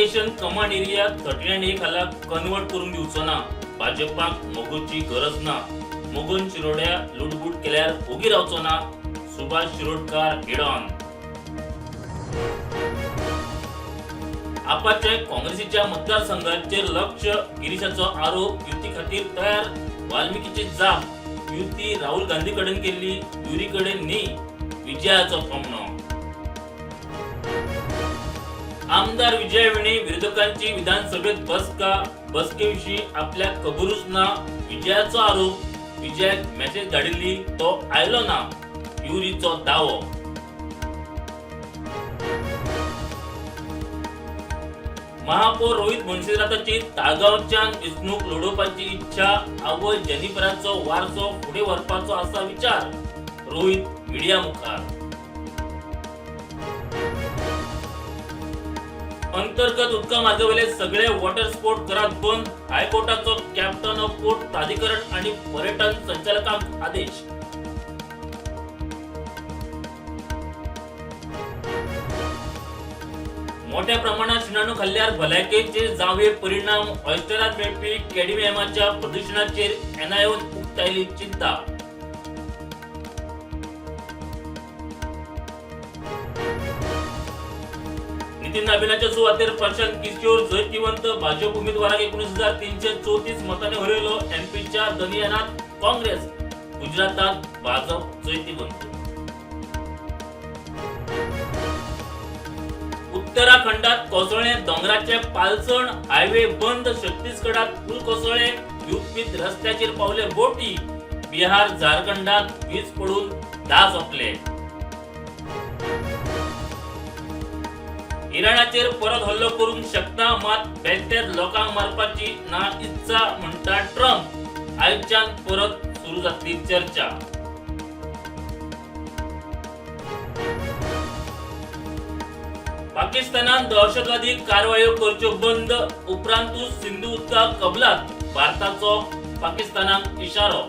Irrigation command area 39A खाला convert करून दिवचो ना। भाजपाक मोगोची गरज ना। मोगोन शिरोड्या लुटबूट केल्यार ओगी रावचो ना। Subhash Shirodkar head on. आपाचे काँग्रेसीच्या मतदारसंघाचेर लक्ष गिरीशाचो आरोप युती खातीर तयार वाल्मिकीची जाप युती राहुल गांधी कडेन केल्ली युरी कडेन न्ही विजयाचो फमणो। आमदार विजय विणी विरोधकांची विधानसभेत बसकेविषयी आपल्या खबरूच ना विजयाचो आरोप। विजयाक मेसेज धाडिल्ली तो आयलो ना युरीचो दावो। महापौर रोहित मुन्सीराताची ताळगांवच्यान वेंचणूक लढोवपाची इच्छा आवय जेनिफराचो वारसो फुडें व्हरपाचो आसा विचार रोहित मिडिया मुखार। अंतर्गत उदका मार्गावेले सगळे वॉटर स्पोर्ट करात बंद। हायकोर्टाचो कॅप्टन ऑफ पोर्ट प्राधिकरण आणि पर्यटन संचालकांक आदेश। मोठ्या प्रमाणात शिणाणू खाल्ल्यार भलायकेचे जावे परिणाम ऑयस्टरात मेळपी कॅडमियमाच्या प्रदूषणाचेर एनआयओन उक्तायली चिंता। नितीन नाबिनाच्या सुवातेर प्रशांत किशोर जयतिवंत भाजप उमेदवाराक 19,334 मतांनी हरयलो। एमपीच्या दनियानात काँग्रेस, गुजरातात भाजप जयतिवंत। उत्तराखंडात कोसळ्ळे दोंगराचे पालसण हायवे बंद। छत्तीसगडात पूल कोसळ्ळे युपीत रस्त्याचेर पावले बोटी। बिहार झारखंडात वीज पडून 10 सोंपले। इराणाचेर परत हल्लो करूंक शकता मात बेगटेत लोकांक मारपाची ना इच्छा म्हणटा ट्रम्प। आयच्यान परत सुरू जातली चर्चा। पाकिस्तानात दहशतवादी कारवायो करच्यो बंद। उपरांतूच सिंधू उदका कबलात भारताचो पाकिस्तानाक इशारो।